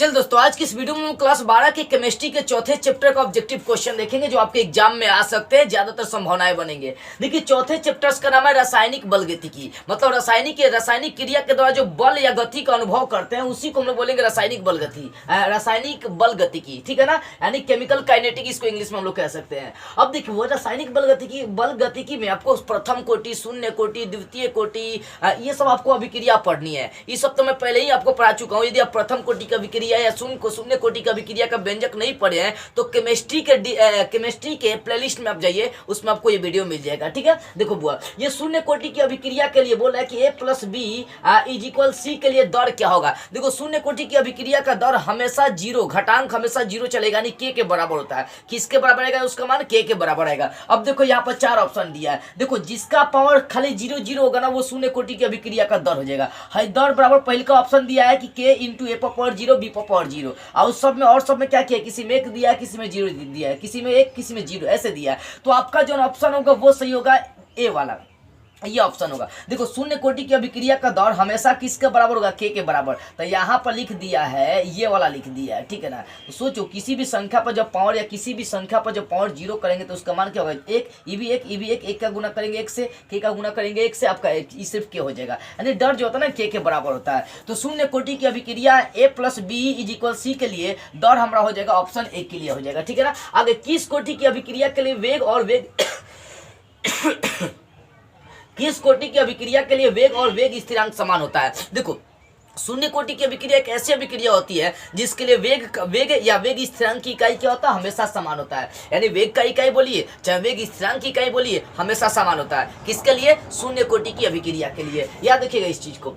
चल दोस्तों, आज की इस वीडियो में हम क्लास 12 के केमिस्ट्री के चौथे चैप्टर का ऑब्जेक्टिव क्वेश्चन देखेंगे जो आपके एग्जाम में आ सकते हैं, ज्यादातर संभावनाएं बनेंगे। देखिए, चौथे चैप्टर्स का नाम है रासायनिक बल गतिकी। मतलब रासायनिक क्रिया के द्वारा जो बल या गति का अनुभव करते हैं उसी को हम लोग बोलेंगे रासायनिक बल गति, रासायनिक बल गतिकी। ठीक है ना, यानी केमिकल काइनेटिक इसको इंग्लिश में हम लोग कह सकते हैं। अब देखिए, वो रासायनिक बल गतिकी में आपको प्रथम कोटि, शून्य कोटि, द्वितीय कोटि, ये सब आपको अभिक्रिया पढ़नी है। ये सब तो मैं पहले ही आपको पढ़ा चुका हूँ। यदि आप प्रथम कोटि का विक्रिया या शून्य कोटि का विक्रिया का व्यंजक नहीं पढ़े हैं तो केमिस्ट्री के प्लेलिस्ट में आप जाइए, उसमें आपको ये वीडियो मिल जाएगा। ठीक है, देखो बुआ, ये शून्य कोटि की अभिक्रिया के लिए बोला है कि A+B = C के लिए दर क्या होगा। देखो, शून्य कोटि की अभिक्रिया का दर हमेशा जीरो, घटांक हमेशा जीरो चलेगा, यानी K के बराबर होता है। किसके बराबर आएगा? उसका मान K के बराबर आएगा। अब देखो, यहाँ पर 4 ऑप्शन दिया है। देखो, जिसका पावर खाली 0 होगा ना, वो शून्य कोटि की अभिक्रिया का दर हो जाएगा। दर बराबर पहले का ऑप्शन दिया है कि K × A⁴ B⁴, और उस सब में क्या किया, किसी में 1 दिया है, किसी में 0 दिया है, किसी में 1, किसी में 0, ऐसे दिया है। तो आपका जो ऑप्शन होगा वो सही होगा, ए वाला, ये ऑप्शन होगा। देखो, शून्य कोटि की अभिक्रिया का दर हमेशा किसके बराबर होगा? K के बराबर। तो यहाँ पर लिख दिया है, ये वाला लिख दिया है। ठीक है ना, तो सोचो, किसी भी संख्या पर जब पावर या किसी भी संख्या पर जब पावर 0 करेंगे तो उसका मान क्या होगा? 1, ये भी 1 का गुना करेंगे 1 से, K का गुना करेंगे 1 से, आपका सिर्फ K हो जाएगा। यानी दर जो होता है ना, K के बराबर होता है। तो शून्य कोटि की अभिक्रिया A+B = C के लिए दर हमारा हो जाएगा ऑप्शन 1 के लिए हो जाएगा। ठीक है ना, आगे किस कोटि की अभिक्रिया के लिए वेग और वेग किस कोटि की अभिक्रिया के लिए वेग और वेग स्थिरांक समान होता है? देखो, शून्य कोटि की अभिक्रिया एक ऐसी अभिक्रिया होती है जिसके लिए वेग या वेग स्थिरांक की इकाई क्या होता है? हमेशा समान होता है। यानी वेग का इकाई बोलिए चाहे वेग स्थिरांक की इकाई बोलिए, हमेशा समान होता है। किसके लिए? शून्य कोटि की अभिक्रिया के लिए। याद रखिएगा इस चीज को,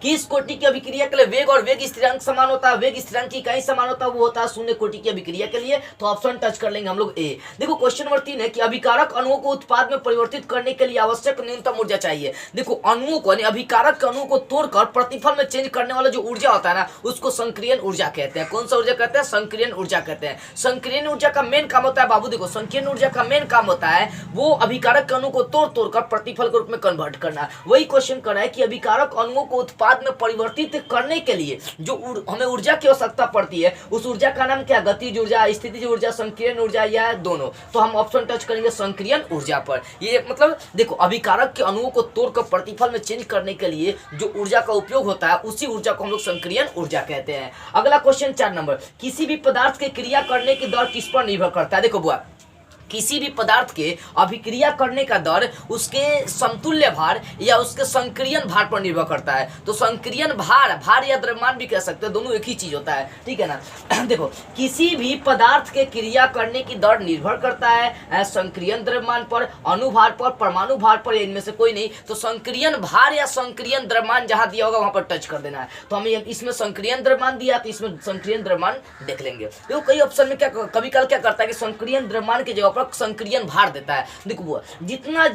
किस कोटि की अभिक्रिया के लिए वेग और वेग स्थिरांक समान होता है, वेग स्थिरांक की इकाई समान होता है, वो होता है शून्य कोटि की अभिक्रिया के लिए। तो ऑप्शन टच कर लेंगे हम लोग ए। देखो, क्वेश्चन नंबर 3 है कि अभिकारक अणुओं को उत्पाद में परिवर्तित करने के लिए आवश्यक न्यूनतम ऊर्जा चाहिए। देखो, अणुओं को, अभिकारक अणुओं को तोड़कर प्रतिफल में चेंज करने वाला जो ऊर्जा होता है ना, उसको संक्रियन ऊर्जा कहते हैं। कौन सा ऊर्जा कहते हैं? संक्रियन ऊर्जा कहते हैं। संक्रियन ऊर्जा का मेन काम होता है बाबू, देखो, संक्रियन ऊर्जा का मेन काम होता है वो अभिकारक अणु को तोड़कर प्रतिफल के रूप में कन्वर्ट करना। वही क्वेश्चन कर रहा है कि अभिकारक अणुओं को उत्पाद में परिवर्तित करने के लिए जो हमें ऊर्जा की आवश्यकता पड़ती है, उस ऊर्जा का नाम क्या? गतिज ऊर्जा, स्थितिज ऊर्जा, संक्रियन ऊर्जा, या दोनों। तो हम ऑप्शन टच करेंगे संक्रियन ऊर्जा पर। ये मतलब देखो, अभिकारक के अणुओं को तोड़कर प्रतिफल में चेंज करने के लिए जो ऊर्जा का उपयोग होता है उसी ऊर्जा को हम लोग संक्रियन ऊर्जा कहते हैं। अगला क्वेश्चन 4 नंबर, किसी भी पदार्थ के क्रिया करने की दर किस पर निर्भर करता है? देखो बुआ, किसी भी पदार्थ के अभिक्रिया करने का दर उसके समतुल्य भार या उसके संक्रियन भार पर निर्भर करता है। तो संक्रियन भार या द्रव्यमान भी कह सकते हैं, दोनों एक ही चीज होता है। ठीक है ना, देखो, किसी भी पदार्थ के क्रिया करने की दर निर्भर करता है संक्रियन द्रव्यमान पर, अणुभार पर, परमाणु भार पर, इनमें से कोई नहीं। तो संक्रियन भार या संक्रियन द्रव्यमान जहां दिया होगा वहां पर टच कर देना है। तो हमें इसमें संक्रियन द्रव्यमान दिया तो इसमें संक्रियन द्रव्यमान देख लेंगे। देखो, कई ऑप्शन में क्या कभी कल क्या करता है कि संक्रियन द्रव्यमान की जगह पर संक्रियन भार देता है। देखो वो जितना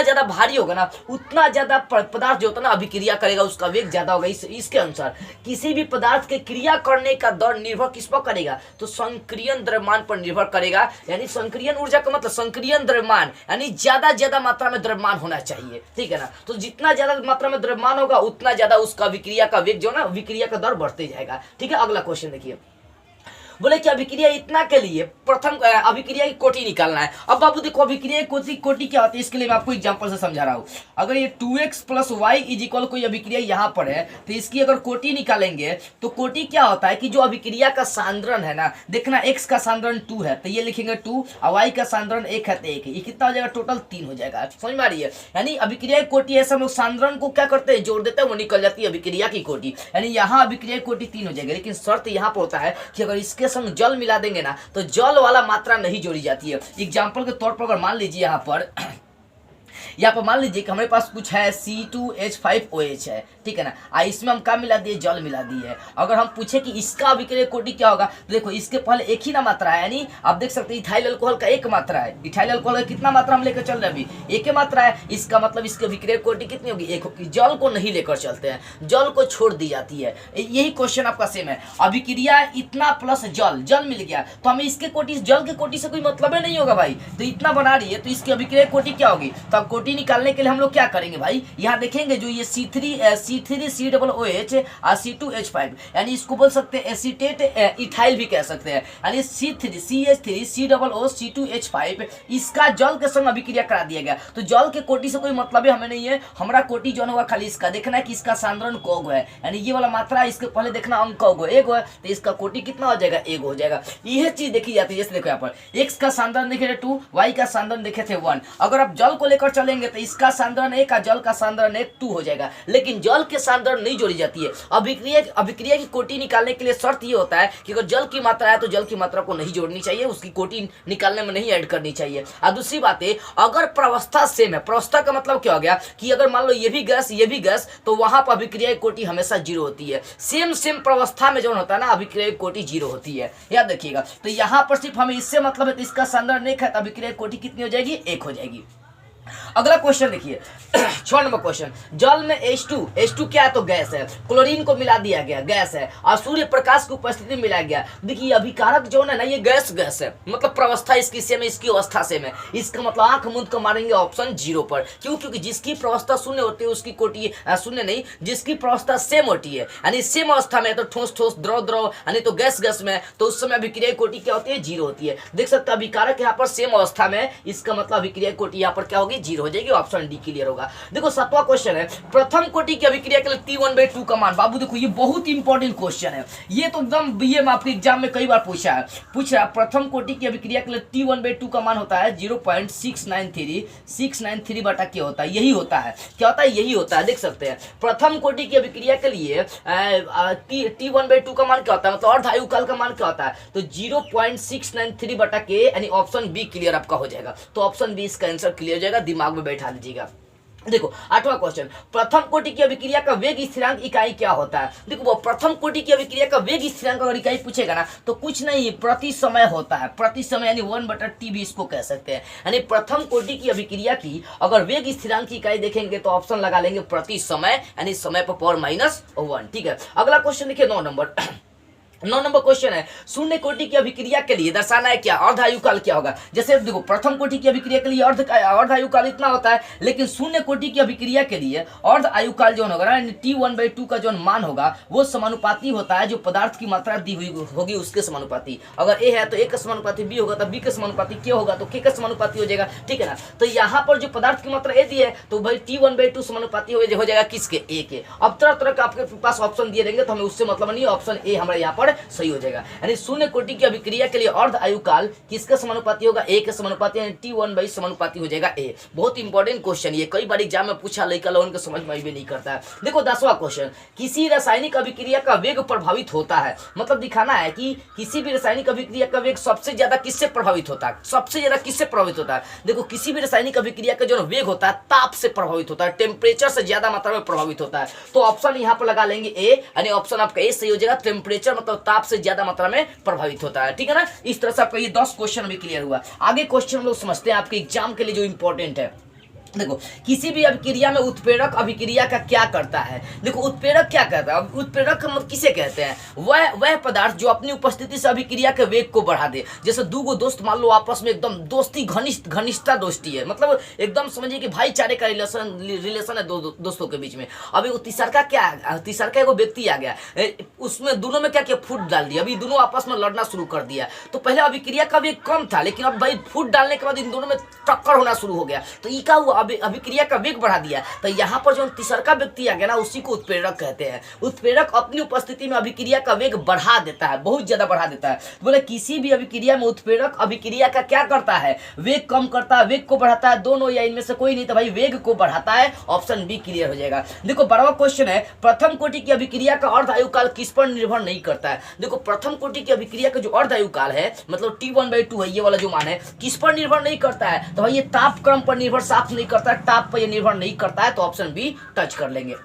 ज्यादा भारी होगा ना, उतना ज्यादा पदार्थ जो होता है ना अभिक्रिया करेगा, उसका वेग ज्यादा होगा। इसके अनुसार किसी भी पदार्थ के क्रिया करने का दर निर्भर किस पर करेगा? तो संक्रियन द्रव्यमान पर निर्भर करेगा। यानी संक्रियन ऊर्जा का मतलब संक्रियन द्रव्यमान, यानी ज्यादा मात्रा में द्रव्यमान होना चाहिए। ठीक है ना, तो जितना ज्यादा मात्रा में द्रव्यमान होगा उतना ज्यादा उसका अभिक्रिया का वेग जो ना, विक्रिया का दर बढ़ते जाएगा। ठीक है, अगला क्वेश्चन देखिए, बोले कि अभिक्रिया इतना के लिए प्रथम अभिक्रिया की कोटि निकालना है। अब बाबू देखो, अभिक्रिया की कोटि क्या होती है, इसके लिए मैं आपको एग्जांपल से समझा रहा हूँ। अगर ये 2x + y = कोई अभिक्रिया यहाँ पर है तो इसकी अगर कोटि निकालेंगे तो कोटि क्या होता है कि जो अभिक्रिया का सांद्रण है ना, देखना x का सांद्रण 2 है तो ये लिखेंगे 2, और y का सांद्रण 1 है तो 1 है। ये कितना हो जाएगा? टोटल 3 हो जाएगा। समझ में आ रही है? यानी अभिक्रिया की कोटि ऐसा हम लोग सांद्रण को क्या करते हैं, जोड़ देते हैं, वो निकल जाती है अभिक्रिया की कोटि। यानी यहाँ अभिक्रिया की कोटि 3 हो जाएगी। लेकिन शर्त यहाँ पर होता है कि अगर इसके संग जल मिला देंगे ना तो जल वाला मात्रा नहीं जोड़ी जाती है। एग्जांपल के तौर पर अगर मान लीजिए यहाँ पर मान लीजिए कि हमारे पास कुछ है C2H5OH है। ठीक है ना, इसमें हम क्या मिला दिए? जल मिला दिए। अगर हम पूछे कि इसका अभिक्रिया कोटि क्या होगा, तो देखो, इसके पहले एक ही ना मात्रा है, यानी आप देख सकते हैं इथाइल अल्कोहल का 1 मात्रा है। इथाइल अल्कोहल का कितना मात्रा हम लेकर चल रहे हैं? अभी 1 मात्रा है। इसका मतलब इसकी अभिक्रिया कोटि कितनी होगी? 1 होगी। जल को नहीं लेकर चलते हैं, जल को छोड़ दी जाती है। यही क्वेश्चन आपका सेम है। अभिक्रिया इतना प्लस जल मिल गया तो हमें इसके कोटि, जल के कोटि से कोई मतलब ही नहीं होगा भाई। तो इतना बना रही है तो इसकी अभिक्रिया कोटि क्या होगी? तो अब कोटि निकालने के लिए हम लोग क्या करेंगे भाई, यहाँ देखेंगे जो ये C3 C3COOH और C2H5, यानी इसको बोल सकते हैं एसीटेट इथाइल भी कह सकते हैं, यानी CH3COOH इसका जल के संग अभिक्रिया करा दिया गया। तो जल के कोटि से कोई मतलब है हमें नहीं है, हमारा कोटि जो होगा खाली इसका देखना है कि इसका सांद्रण कौग है, यानी ये वाला मात्रा इसके पहले देखना अंक कौग एक है, तो इसका कोटि कितना हो जाएगा, एक हो जाएगा। यह चीज देखी जाती है। जैसे देखो यहाँ पर x का सांद्रण देखे थे 2, y का सांद्रण देखे थे 1। अगर आप जल को लेकर चलेंगे तो इसका सांद्रण 1 का जल का सांद्रण 1 2 हो जाएगा, लेकिन जल के सांद्रण नहीं जोड़ी जाती है। अभिक्रिया की कोटि निकालने के लिए शर्त ये होता है कि अगर जल की मात्रा है तो जल की मात्रा को नहीं जोड़नी चाहिए, उसकी कोटि निकालने में नहीं ऐड करनी चाहिए। और दूसरी बात है, अगर प्रवस्था सेम है, प्रवस्था का मतलब क्या हो गया कि अगर मान लो ये भी गैस, तो वहां पर अभिक्रिया की कोटि हमेशा 0 होती है। सेम प्रवस्था में जो होता है ना, अभिक्रिया की कोटि 0 होती है, याद रखिएगा। तो यहाँ पर सिर्फ हमें इससे मतलब है, तो इसका सांद्रण 1 है, तो अभिक्रिया की कोटि कितनी हो जाएगी, 1 हो जाएगी। अगला क्वेश्चन देखिए 6 नंबर क्वेश्चन, जल में H2 क्या है, तो गैस है, क्लोरीन को मिला दिया गया, गैस है, और सूर्य प्रकाश की उपस्थिति में मिलाया गया। देखिए अभिकारक जो है ना, ये गैस है, मतलब प्रवस्था इसकी सेम है, इसकी अवस्था सेम है। इसका मतलब आंख मूंद कर मारेंगे ऑप्शन 0 पर। क्यों? क्योंकि जिसकी प्रवस्था शून्य होती है उसकी कोटि शून्य नहीं, जिसकी प्रवस्था सेम होती है, यानी सेम अवस्था में, तो ठोस द्रव यानी तो गैस में, तो उस समय अभिक्रिया कोटि क्या होती है, 0 होती है। देख सकते हैं अभिकारक यहाँ पर सेम अवस्था में, इसका मतलब अभिक्रिया कोटि यहाँ पर क्या होगी, 0 हो जाएगी। ऑप्शन डी क्लियर होगा। देखो 7वां क्वेश्चन है, प्रथम कोटि की अभिक्रिया के लिए T1/2 का मान। बाबू देखो ये बहुत इंपॉर्टेंट क्वेश्चन है, ये तो एकदम बीए में आपके एग्जाम में कई बार पूछ रहा है। प्रथम कोटि की अभिक्रिया के लिए T1/2 का मान होता है 0.693 बटा क्या होता है, यही होता है। क्या होता है, यही होता है। देख सकते हैं प्रथम कोटि की अभिक्रिया के लिए T1/2 का मान क्या होता है, मतलब अर्ध आयुकाल का मान क्या होता है, तो 0.693 बटा के, यानी ऑप्शन बी क्लियर आपका हो जाएगा। तो ऑप्शन बी इसका आंसर क्लियर हो जाएगा, दिमाग में बैठा लीजिएगा। देखो 8वां क्वेश्चन, प्रथम कोटि की अभिक्रिया का वेग स्थिरांक इकाई क्या होता है। देखो वो प्रथम कोटि की अभिक्रिया का वेग स्थिरांक अगर इकाई पूछेगा ना, तो कुछ नहीं, प्रति समय होता है, प्रति समय, यानी 1/t भी इसको कह सकते हैं। यानी प्रथम कोटि की अभिक्रिया की अगर वेग स्थिरांक की इकाई देखेंगे तो ऑप्शन लगा लेंगे प्रति समय, यानी समय पर पावर -1। ठीक है, अगला क्वेश्चन देखिए 9 नंबर क्वेश्चन है, शून्य कोटि की अभिक्रिया के लिए दर्शाना है क्या, अर्ध आयुकाल क्या होगा। जैसे देखो प्रथम कोटि की अभिक्रिया के लिए अर्ध आयुकाल इतना होता है, लेकिन शून्य कोटि की अभिक्रिया के लिए अर्ध आयुकाल जो होगा ना, T1/2 का जो मान होगा वो समानुपाती होता है जो पदार्थ की मात्रा दी हुई होगी उसके समानुपाती। अगर ए है तो ए का समानुपाती बी होगा, तो बी के समानुपाती के होगा, तो के का समानुपाती हो जाएगा। ठीक है ना, तो यहाँ पर जो पदार्थ की मात्रा ए दी है, तो भाई T1/2 समानुपाती हो जाएगा किसके, ए के। अब तरह का आपके पास ऑप्शन दिए रहेंगे, तो हमें उससे मतलब नहीं, ऑप्शन ए हमारे यहाँ पर सही हो जाएगा। यानी शून्य कोटि की अभिक्रिया के लिए अर्ध आयुकाल किसका समानुपाती होगा, ए के समानुपाती, यानी T1/2 समानुपाती हो जाएगा ए। बहुत इंपॉर्टेंट क्वेश्चन, ये कई बार एग्जाम में पूछा, लड़का लोगों को समझ में भी नहीं करता है। देखो 10वां क्वेश्चन, किसी रासायनिक अभिक्रिया का वेग प्रभावित होता है, मतलब दिखाना है कि किसी भी रासायनिक अभिक्रिया का वेग सबसे ज्यादा किससे प्रभावित होता है, सबसे ज्यादा किससे प्रभावित होता है। देखो किसी भी रासायनिक अभिक्रिया का जो वेग होता है ताप से प्रभावित होता है, टेम्परेचर से ज्यादा मात्रा में प्रभावित होता है। तो ऑप्शन यहाँ पर लगा लेंगे ए, यानी ऑप्शन आपका ए सही हो जाएगा। टेम्परेचर मतलब ताप से ज्यादा मात्रा में प्रभावित होता है। ठीक है ना, इस तरह से आपका ये 10 क्वेश्चन भी क्लियर हुआ। आगे क्वेश्चन हम लोग समझते हैं आपके एग्जाम के लिए जो इंपॉर्टेंट है। देखो किसी भी अभिक्रिया में उत्प्रेरक अभिक्रिया का क्या करता है। देखो उत्प्रेरक क्या करता है, उत्प्रेरक हम किसे कहते हैं, वह पदार्थ जो अपनी उपस्थिति से अभिक्रिया के वेग को बढ़ा दे। जैसे दो दोस्त मान लो आपस में एकदम दोस्ती घनिष्ठता दोस्ती है, मतलब एकदम समझिए कि भाईचारे का रिलेशन है दोस्तों के बीच में। अभी वो तीसरा एगो व्यक्ति आ गया, उसमें दोनों में क्या किया, फूट डाल दिया। अभी दोनों आपस में लड़ना शुरू कर दिया। तो पहले अभिक्रिया का वेग कम था, लेकिन अब भाई फूट डालने के बाद इन दोनों में टक्कर होना शुरू हो गया। तो ये क्या हुआ, अभिक्रिया का वेग बढ़ा दिया। तो यहाँ पर जो तीसरा व्यक्ति आ गया ना, उसी को उत्प्रेरक कहते हैं। उत्प्रेरक अपनी उपस्थिति में अभिक्रिया का वेग बढ़ा देता है, बहुत ज्यादा बढ़ा देता है। बोले किसी भी अभिक्रिया में उत्प्रेरक अभिक्रिया का क्या करता है, वेग कम करता है, वेग को बढ़ाता है, दोनों या इनमें से कोई नहीं, तो भाई वेग को बढ़ाता है। ऑप्शन बी क्लियर हो जाएगा। देखो 12वां क्वेश्चन है, प्रथम कोटि की अभिक्रिया का अर्ध आयुकाल किस पर निर्भर नहीं करता है। देखो प्रथम कोटि की अभिक्रिया का जो अर्ध आयुकाल है, मतलब T1/2 है, ये वाला जो मान है, किस पर निर्भर नहीं करता है, तो भाई ये ताप क्रम पर निर्भर साफ नहीं करता है, ताप पर ये निर्भर नहीं करता है। तो ऑप्शन बी टच कर लेंगे।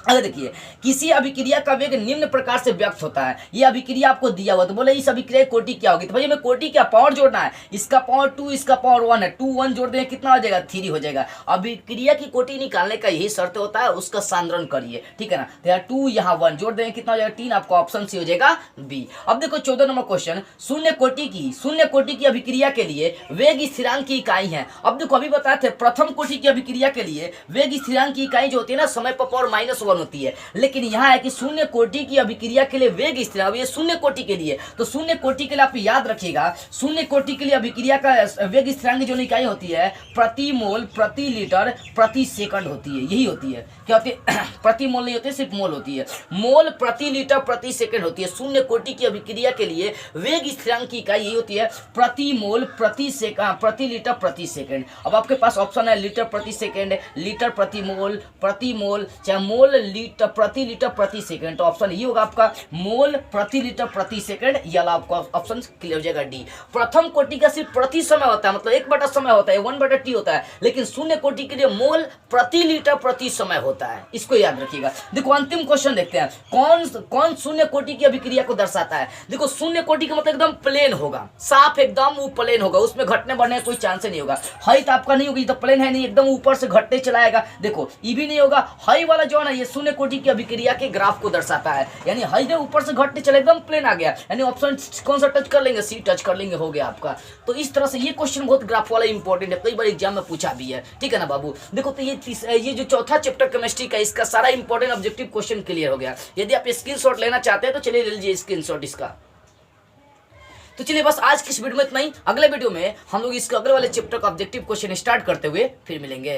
अगर देखिए किसी अभिक्रिया का वेग निम्न प्रकार से व्यक्त होता है, ये अभिक्रिया आपको दिया हुआ, तो बोले इस अभिक्रिया कोटि क्या होगी, तो भाई हमें कोटि क्या पावर जोड़ना है, इसका पावर 2 इसका पावर 1 है, 2 1 जोड़ देंगे कितना हो जाएगा, 3 हो जाएगा। अभिक्रिया की कोटि निकालने का यही शर्त होता है, उसका सांद्रण करिए। ठीक है ना, तो यहाँ 2 यहाँ 1 जोड़ देंगे कितना हो जाएगा, 3। आपका ऑप्शन सी हो जाएगा बी। अब देखो 14 नंबर क्वेश्चन, शून्य कोटि की अभिक्रिया के लिए वेग स्थिरांक की इकाई है। अब देखो अभी बताए थे प्रथम कोटि की अभिक्रिया के लिए वेग स्थिरांक की इकाई जो होती है ना, समय पर पावर +1 होती है। लेकिन यहाँ है कि शून्य कोटि की अभिक्रिया के लिए वेग स्थिरांक, अब ये शून्य कोटि के लिए, तो शून्य कोटि के लिए आप याद रखिएगा, शून्य कोटि के लिए अभिक्रिया का वेग स्थिरांक जो इकाई होती है प्रति मोल प्रति लीटर प्रति सेकंड होती है। यही होती है, क्या होती है प्रति मोल नहीं होती है, सिर्फ मोल होती है, मोल प्रति लीटर प्रति सेकंड होती है। शून्य कोटि की अभिक्रिया के लिए वेग स्थिरांक की इकाई यही होती है प्रति मोल प्रति लीटर प्रति सेकंड। अब आपके पास ऑप्शन है लीटर प्रति सेकंड, लीटर प्रति मोल, चाहे मोल लीटर प्रति सेकंड, तो ऑप्शन ये होगा आपका मोल प्रति लीटर प्रति सेकंड। ये आपका ऑप्शन क्लियर हो जाएगा डी। प्रथम कोटि का सिर्फ प्रति समय होता है, मतलब 1/समय होता है, 1/t होता है, लेकिन शून्य कोटि के लिए मोल प्रति लीटर प्रति समय होता है, इसको याद रखिएगा। देखो अंतिम क्वेश्चन देखते हैं, कौन शून्य कोटि की अभिक्रिया को दर्शाता है। देखो शून्य कोटि का मतलब एकदम प्लेन होगा, साफ एकदम वो प्लेन होगा, उसमें घटने बढ़ने का कोई चांस नहीं होगा। हाइट आपका नहीं होगी, तो प्लेन है नहीं, एकदम ऊपर से घटते चलाएगा। देखो ये भी नहीं होगा, हाई वाला जो है ना ये शून्य कोटि की अभिक्रिया के ग्राफ को दर्शाता है, यानी हाई जो ऊपर से घटते चले एकदम प्लेन आ गया, यानी ऑप्शन कौन सा टच कर लेंगे, सी टच कर लेंगे, हो गया आपका। तो इस तरह से ये क्वेश्चन बहुत ग्राफ वाला इंपॉर्टेंट है, कई बार एग्जाम में पूछा भी है, ठीक है ना बाबू। देखो तो ये जो चौथा चैप्टर केमिस्ट्री का, इसका सारा इंपॉर्टेंट ऑब्जेक्टिव क्वेश्चन क्लियर हो गया। यदि आप स्क्रीनशॉट लेना चाहते हैं तो चलिए ले लीजिए स्क्रीनशॉट इसका। तो चलिए बस आज की इस वीडियो में इतना ही, अगले वीडियो में हम लोग इसके अगले वाले चैप्टर का ऑब्जेक्टिव क्वेश्चन स्टार्ट करते हुए फिर मिलेंगे।